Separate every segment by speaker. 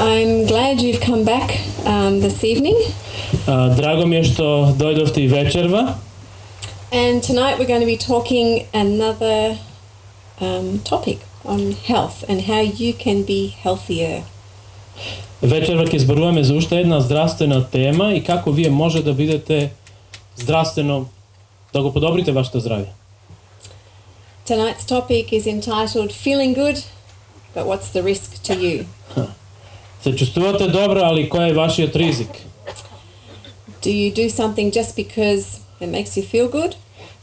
Speaker 1: I'm glad you've come back this evening.
Speaker 2: Драго ми е што дојдовте и вечерва.
Speaker 1: And tonight we're going to be talking another topic on health and how you can be healthier.
Speaker 2: Вечерва ќе зборуваме за уште една здравствена тема и како вие може да бидете здравствено, да го подобрите вашето здравје.
Speaker 1: Tonight's topic is entitled Feeling Good, but what's the risk to you?
Speaker 2: Се чувствувате добро, али кој е вашиот ризик?
Speaker 1: Do you do something just because it makes you feel good?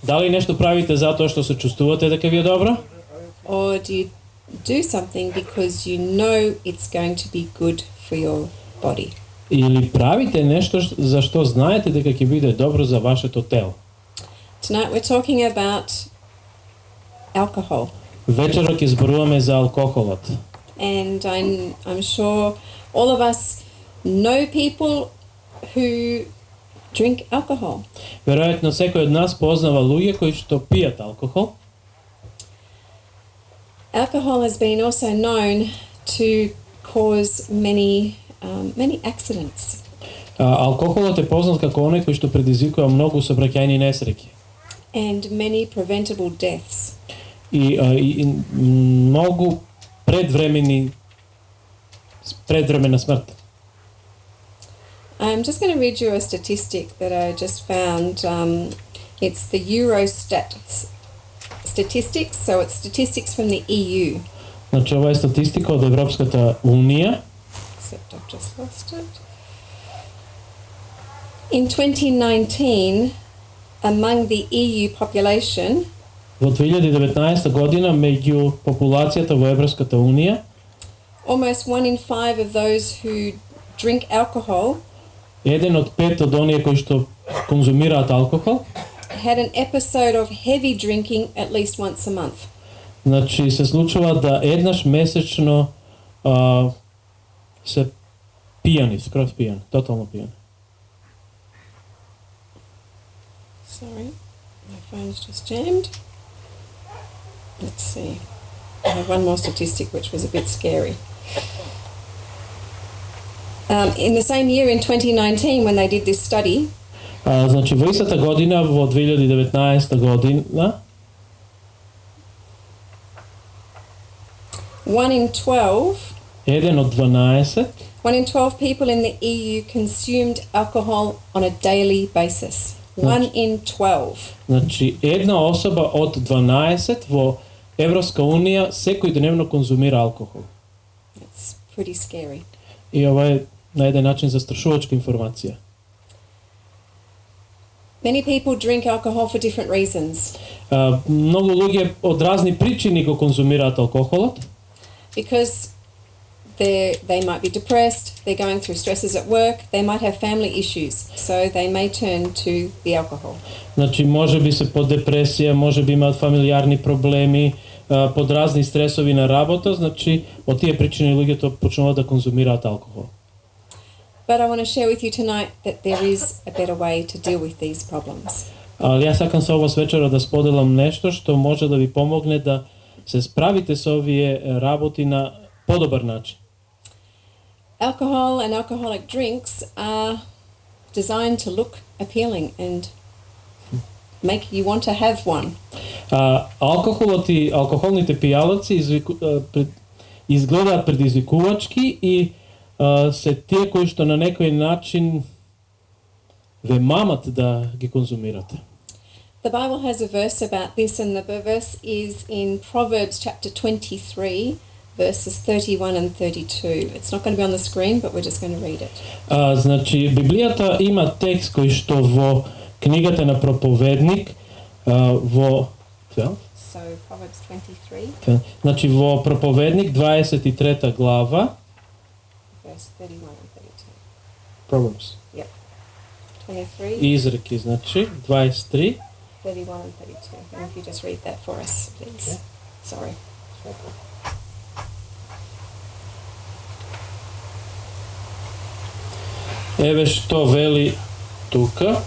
Speaker 2: Дали нешто правите затоа што се чувствувате дека ви е добро?
Speaker 1: Or do you do something because you know it's going to be good for your body?
Speaker 2: Или правите нешто за што знаете дека ќе биде добро за вашето тело?
Speaker 1: Tonight we're talking about alcohol.
Speaker 2: Вечерва ќе зборуваме за алкохолот.
Speaker 1: And I'm sure all of us know people who drink alcohol.
Speaker 2: Веројатно секој од нас познава луѓе кои што пијат алкохол.
Speaker 1: Alcohol has been also known to cause many accidents.
Speaker 2: Алкохолот е познат како оној кој што предизвикува многу сообраќајни несреќи.
Speaker 1: And many preventable deaths.
Speaker 2: И многу предвременна смрт.
Speaker 1: I'm just going to read you a statistic that I just found. It's the Eurostat statistics, so it's statistics from the EU.
Speaker 2: Значи ова е статистика од Европската унија.
Speaker 1: Except I've just lost it. In 2019, among the EU population,
Speaker 2: Во 2019 година меѓу популацијата во Европската унија,
Speaker 1: almost 1 in 5 of those who drink alcohol,
Speaker 2: еден од 5 од оние кои што конзумираат алкохол,
Speaker 1: had an episode of heavy drinking at least once a month.
Speaker 2: Значи се случува да еднаш месечно се пијани, скроз пијани, тотално пијани.
Speaker 1: Sorry, my phone's just jammed. Let's see. I have one more statistic which was a bit scary. In the same year, in 2019, when they did this study,
Speaker 2: Значи во истата година, во 2019 година,
Speaker 1: 1 in 12
Speaker 2: еден од 12
Speaker 1: people in the EU consumed alcohol on a daily basis. 1 in 12.
Speaker 2: Значи една особа од 12 во Европска унија секој дневно конзумира алкохол.
Speaker 1: It's pretty scary.
Speaker 2: И ова е на еден начин застрашувачка информација.
Speaker 1: Many people drink alcohol for different reasons.
Speaker 2: Многу луѓе од разни причини го конзумираат алкохолот.
Speaker 1: Because they might be depressed, they're going through stresses at work, they might have family issues, so they may turn to the alcohol.
Speaker 2: Значи можеби се под депресија, можеби имаат фамилиарни проблеми, под разни стресови на работа, значи од тие причини луѓето почнуваат да конзумираат алкохол.
Speaker 1: But I want to share with you tonight that there is a better way to deal with these problems.
Speaker 2: Али јас сакам со овој вечера да споделам нешто што може да ви помогне да се справите со овие работи на подобар начин.
Speaker 1: Alcohol and alcoholic drinks are designed to look appealing and make you want to have one.
Speaker 2: Алкохолот и алкохолните пијалаци изгледаат предизвикувачки и се тие кои што на некој начин ве мамат да ги конзумирате.
Speaker 1: The Bible has a verse about this, and the verse is in Proverbs chapter 23, verses 31 and 32. It's not going to be on the screen, but we're just going to read it.
Speaker 2: Значи Библијата има текст кој што во книгата на проповедник во
Speaker 1: So Proverbs 23.
Speaker 2: Значи во проповедник 23 глава,
Speaker 1: verse 31 and 32.
Speaker 2: Proverbs.
Speaker 1: Yep. 23.
Speaker 2: Изреки, значи 23.
Speaker 1: 31 and 32. And if you just read that for us, please.
Speaker 2: Okay.
Speaker 1: Sorry.
Speaker 2: Еве што вели тука.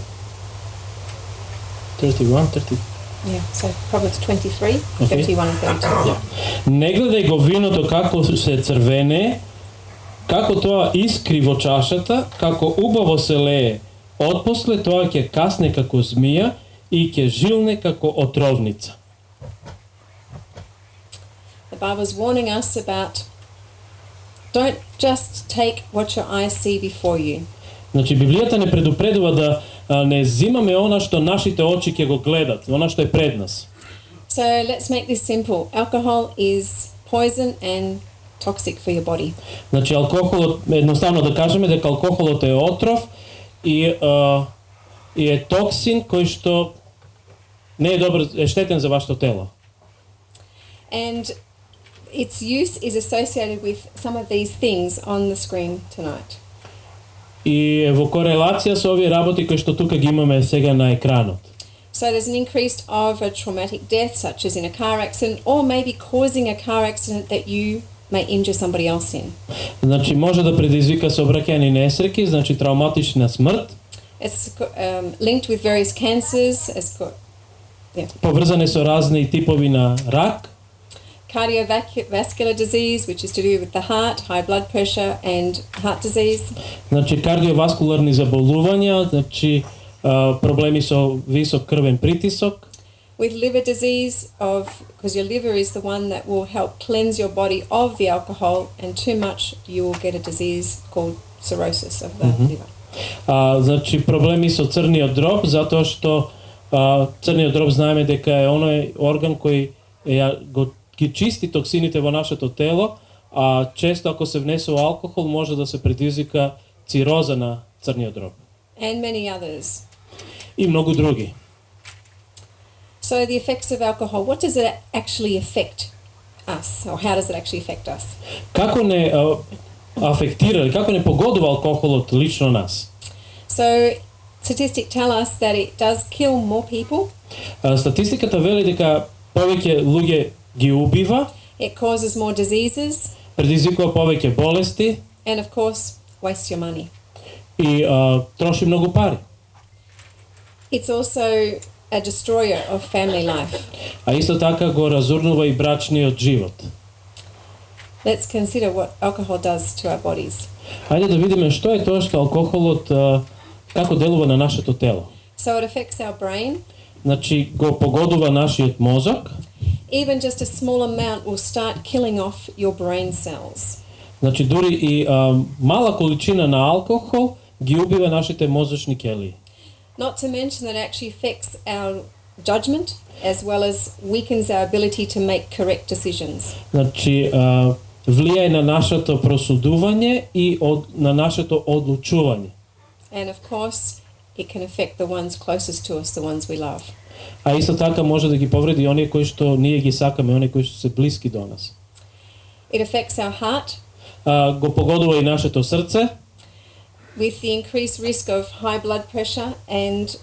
Speaker 2: 31, 30.
Speaker 1: Yeah, so Proverbs 23,
Speaker 2: Okay.
Speaker 1: 31 and 32.
Speaker 2: Не гледај го виното како се црвене, како тоа искри во чашата, како убаво се лее, отпосле тоа ќе касне како змија и ќе жилне како отровница.
Speaker 1: The Bible is warning us about don't just take what your eyes see before you.
Speaker 2: Значи Библијата не предупредува да не зимаме она што нашите очи ќе го гледат, она што е пред нас.
Speaker 1: So let's make this simple. Alcohol is poison and toxic for your body.
Speaker 2: Значи алкохолот, едноставно да кажеме дека алкохолот е отров и е токсин кој што не е добар, е штетен за вашето тело.
Speaker 1: And its use is associated with some of these things on the screen tonight.
Speaker 2: И во корелација со овие работи кои што тука ги имаме сега на екранот.
Speaker 1: So there's an increase of a traumatic death, such as in a car accident, or maybe causing a car accident that you may injure somebody else in.
Speaker 2: Значи може да предизвика сообраќајни несреќи, значи травматична смрт.
Speaker 1: It's linked with various cancers.
Speaker 2: Поврзане со разни типови на рак.
Speaker 1: Cardiovascular disease, which is to do with the heart, high blood pressure and heart disease.
Speaker 2: Значи кардиоваскуларни заболувања, значи проблеми со висок крвен притисок.
Speaker 1: With liver disease, because your liver is the one that will help cleanse your body of the alcohol, and too much you will get a disease called cirrhosis of the liver.
Speaker 2: Значи проблеми со црниот дроб, затоа што црниот дроб знаеме дека е оној орган кој ги чисти токсините во нашето тело, а често ако се внесува алкохол може да се предизвика цироза на црниот дроб.
Speaker 1: And many others.
Speaker 2: И многу други.
Speaker 1: So the effects of alcohol, what does it actually affect us, or how does it actually affect us?
Speaker 2: Како не афектира, како не погодува алкохолот лично нас?
Speaker 1: So statistics tell us that it does kill more people.
Speaker 2: Статистиката вели дека повеќе луѓе ги убива.
Speaker 1: It causes more diseases.
Speaker 2: Предизвикува повеќе болести.
Speaker 1: And of course, wastes your money.
Speaker 2: И троши многу пари.
Speaker 1: It's also a destroyer of family life.
Speaker 2: А исто така го разурнува и брачниот живот.
Speaker 1: Let's consider what alcohol does to our bodies.
Speaker 2: Хајде да видиме што е тоа што алкохолот како делува на нашето тело.
Speaker 1: So it affects our brain.
Speaker 2: Значи го погодува нашиот мозок.
Speaker 1: Even just a small amount will start killing off your brain cells.
Speaker 2: Значи дури и мала количина на алкохол ги убива нашите мозочни ќелии.
Speaker 1: Not to mention that it actually affects our judgment as well as weakens our ability to make correct decisions.
Speaker 2: Значи влијае на нашето просудување и на нашето одлучување.
Speaker 1: And of course, it can affect the ones closest to us, the ones we love.
Speaker 2: А исто така може да ги повреди оние кои што ние ги сакаме, оние кои што се блиски до нас.
Speaker 1: It affects our heart.
Speaker 2: Го погодува и нашето срце.
Speaker 1: With the increased risk of high blood pressure and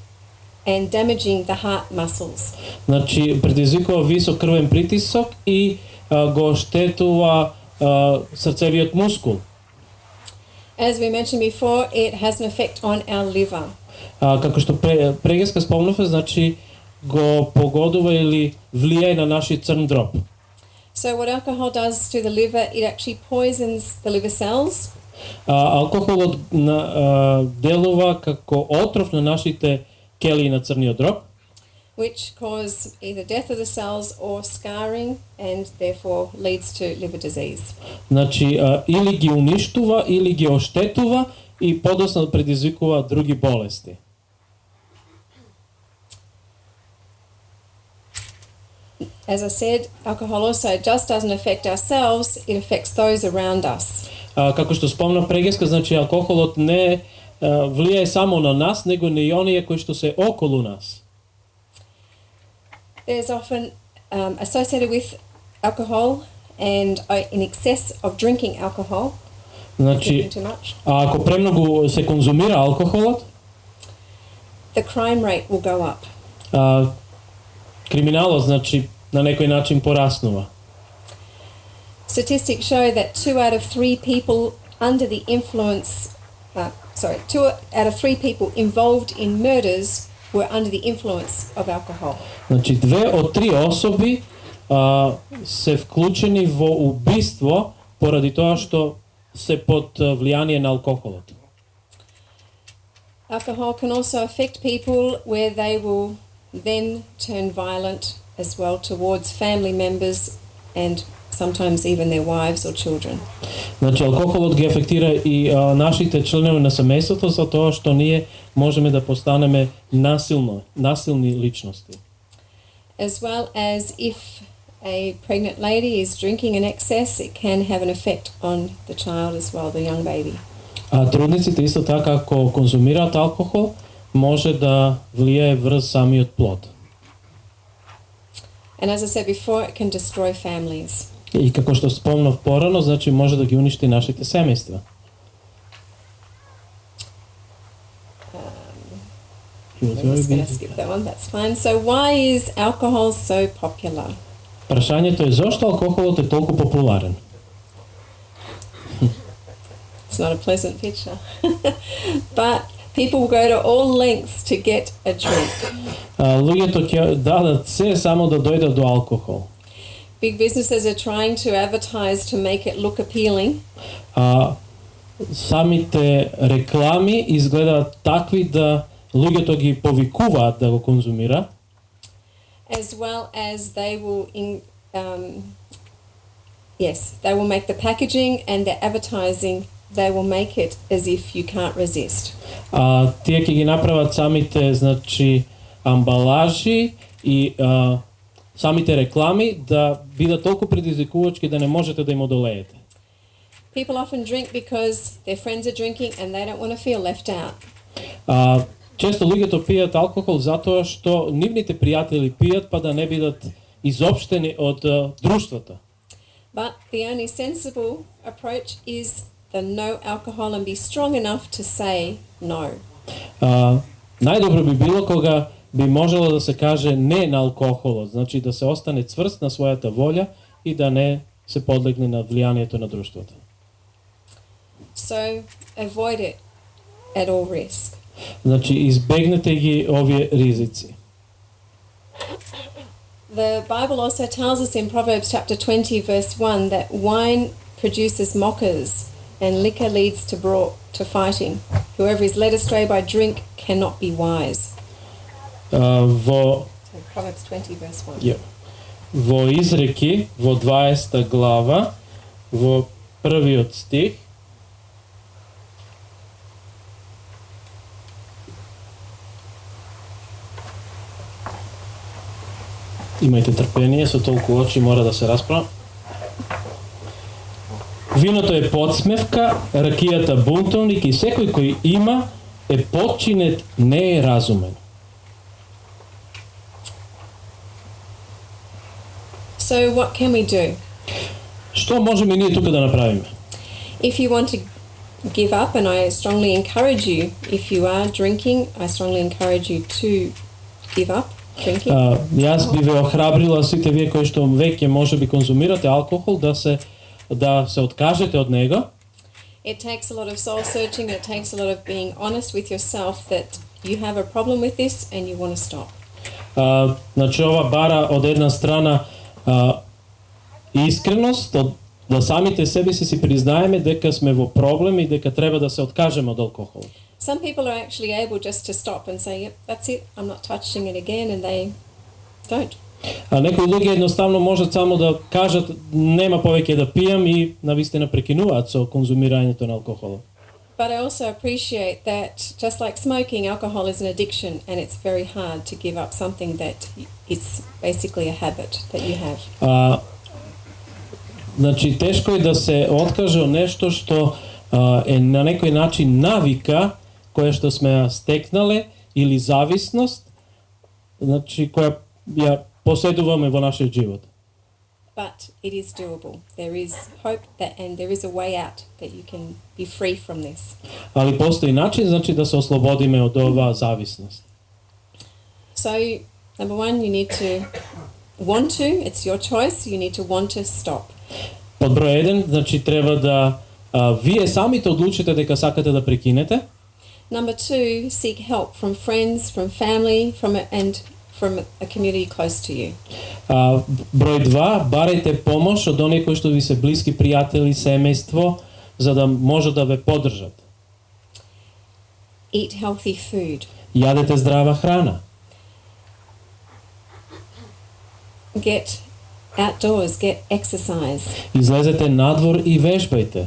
Speaker 1: damaging the heart muscles.
Speaker 2: Значи предизвикува висок крвен притисок и го оштетува срцевиот мускул.
Speaker 1: As we mentioned before, it has an effect on our liver.
Speaker 2: Како што прегеска спомнавме, значи го погодува или влијае на нашиот црн дроб.
Speaker 1: So what alcohol does to the liver, it actually poisons the liver cells.
Speaker 2: Алкохолот делува како отров на нашите ќелии на црниот дроб,
Speaker 1: which cause either death of the cells or scarring and therefore leads to liver disease.
Speaker 2: Значи или ги уништува или ги оштетува и подоцна предизвикува други болести.
Speaker 1: As I said, alcohol also just doesn't affect ourselves, it affects those around us.
Speaker 2: Како што спомна прегеска, значи алкохолот не влијае само на нас, него и оние кои што се околу нас.
Speaker 1: There's often associated with alcohol and in excess of drinking alcohol.
Speaker 2: Значи, ако премногу се конзумира алкохолот,
Speaker 1: the crime rate will go up.
Speaker 2: Криминалот, значи, на некој начин пораснува.
Speaker 1: Statistics show that 2 out of 3 people under the influence, 2 out of 3 people involved in murders were under the influence of alcohol.
Speaker 2: Значи, 2 од 3 особи се вклучени во убиство поради тоа што се под влијание на алкохолот.
Speaker 1: Alcohol can also affect people where they will then turn violent as well towards family members and sometimes even their wives or children.
Speaker 2: Значи алкохолот ги афектира и нашите членови на семејството за тоа што ние можеме да постанеме насилни личности.
Speaker 1: As well as if a pregnant lady is drinking in excess, it can have an effect on the child as well, the young baby.
Speaker 2: А трудниците исто така ако конзумираат алкохол, може да влијае врз самиот плод.
Speaker 1: And as I said before, it can destroy families.
Speaker 2: И како што спомнав порано, значи може да ги уништи нашите семејства.
Speaker 1: I'm just going to skip that one, that's fine. So why is alcohol so popular?
Speaker 2: Прашањето е зошто алкохолот е толку популарен?
Speaker 1: It's not a pleasant picture. But people go to all lengths to get a drink.
Speaker 2: Луѓето ќе дадат се само да дојдат до алкохол.
Speaker 1: Big businesses are trying to advertise to make it look appealing.
Speaker 2: Самите реклами изгледаат такви да луѓето ги повикуваат да го конзумира.
Speaker 1: As well as they will they will make the packaging and the advertising, they will make it as if you can't resist.
Speaker 2: Тие ќе ги направат самите, значи, амбалажи и самите реклами да бидат толку предизвикувачки да не можете да им одолеете.
Speaker 1: People often drink because their friends are drinking and they don't want to feel left out.
Speaker 2: Често луѓето пијат алкохол затоа што нивните пријатели пијат па да не бидат изопштени од друштвото.
Speaker 1: But the only sensible approach is the no alcohol and be strong enough to say no.
Speaker 2: Најдобро би било кога би можело да се каже не на алкохолот, значи да се остане цврст на својата волја и да не се подлегне на влијанието на друштвото.
Speaker 1: So avoid it at all risk.
Speaker 2: Значи избегнете ги овие ризици.
Speaker 1: The Bible also tells us in Proverbs chapter 20 verse 1 that wine produces mockers and liquor leads to fighting. Whoever is led astray by drink cannot be wise. Proverbs 20 verse 1.
Speaker 2: Во изреки, во 20 глава, во првиот стих, имајте трпение, со толку очи мора да се расправа. Виното е подсмевка, ракијата бунтовник и секој кој има е подчинет, не е разумен.
Speaker 1: So what can we do?
Speaker 2: Што можеме ние тука да направиме?
Speaker 1: If you want to give up, and I strongly encourage you, if you are drinking, I strongly encourage you to give up drinking.
Speaker 2: Јас би ве охрабрила сите вие кои што веќе можеби конзумирате алкохол да се откажете од него.
Speaker 1: It takes a lot of soul searching, it takes a lot of being honest with yourself that you have a problem with this and you want to stop.
Speaker 2: Значи ова бара од една страна искреност, да самите себе си признаеме дека сме во проблем и дека треба да се откажеме од алкохол.
Speaker 1: Some people are actually able just to stop and say, yep, that's it, I'm not touching it again, and they don't.
Speaker 2: Некои луѓе едноставно можат само да кажат нема повеќе да пијам и навистина прекинуваат со конзумирањето на алкохол.
Speaker 1: But I also appreciate that just like smoking, alcohol is an addiction and it's very hard to give up something that it's basically a habit that you have.
Speaker 2: Значи тешко е да се откаже од нешто што е на некој начин навика која што сме ја стекнале или зависност, значи која ја поседуваме во нашиот живот.
Speaker 1: But it is doable. There is hope and there is a way out that you can be free from this.
Speaker 2: Али постои начин, значи да се ослободиме од оваа зависност.
Speaker 1: So, number one, you need to want to, it's your choice, you need to want to stop.
Speaker 2: Под број 1, значи треба да вие самите одлучите дека сакате да прекинете.
Speaker 1: Number two, seek help from friends, from family, from a community close to you.
Speaker 2: Број 2, барајте помош од оние кои што ви се блиски пријатели, семејство, за да може да ве поддржат.
Speaker 1: Eat healthy food.
Speaker 2: Јадете здрава храна.
Speaker 1: Get outdoors, get exercise.
Speaker 2: Излезете надвор и вежбајте.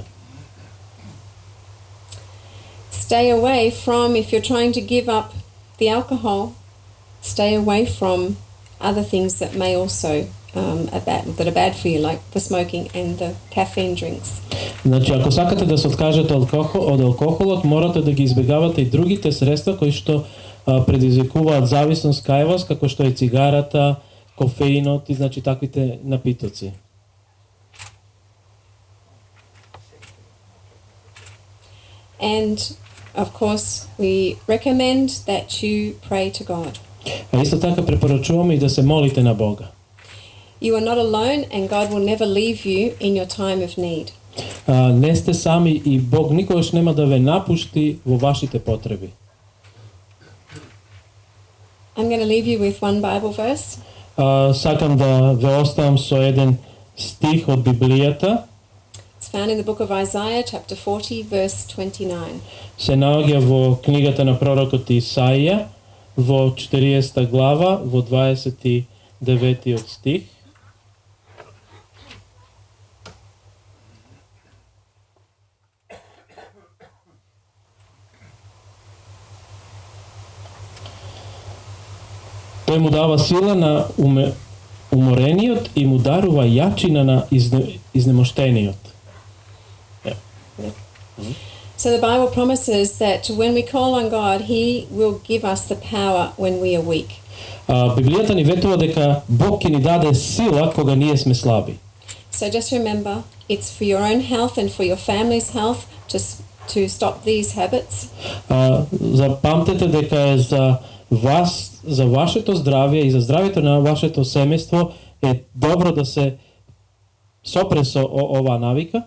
Speaker 1: Stay away from, if you're trying to give up the alcohol, stay away from other things that may also that are bad for you, like the smoking and the caffeine drinks.
Speaker 2: Значи, ако сакате да се откажете од алкохолот, морате да ги избегавате и другите средства кои што предизвикуваат зависност кај вас, како што е цигарата, кофеинот и значи таквите напитоци.
Speaker 1: And of course, we recommend that you pray to God.
Speaker 2: А исто така препорачуваме и да се молите на Бога.
Speaker 1: You are not alone and God will never leave you in your time of need.
Speaker 2: Не сте сами и Бог никогаш нема да ве напушти во вашите потреби.
Speaker 1: I'm going to leave you with one Bible verse.
Speaker 2: Сакам да ве оставам со еден стих од Библијата.
Speaker 1: It's found in the book of Isaiah, chapter 40, verse 29.
Speaker 2: Се наоѓа во книгата на пророкот Исаија, во 40 глава, во 29 стих. Тој му дава сила на уморениот и му дарува јачина на изнемоштениот.
Speaker 1: So the Bible promises that when we call on God, He will give us the power when we are weak.
Speaker 2: Библијата ни ветува дека Бог ќе ни даде сила кога ние сме слаби.
Speaker 1: So just remember, it's for your own health and for your family's health to stop these habits.
Speaker 2: Запамтете дека е за вас, за вашето здравје и за здравјето на вашето семејство е добро да се сопре со оваа навика.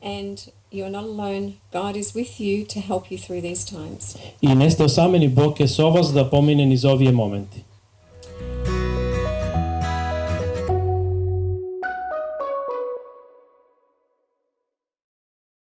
Speaker 1: And you're not alone. God is with you to help you through these times.
Speaker 2: И не сте осамени, Бог е со вас да помине низ овие моменти.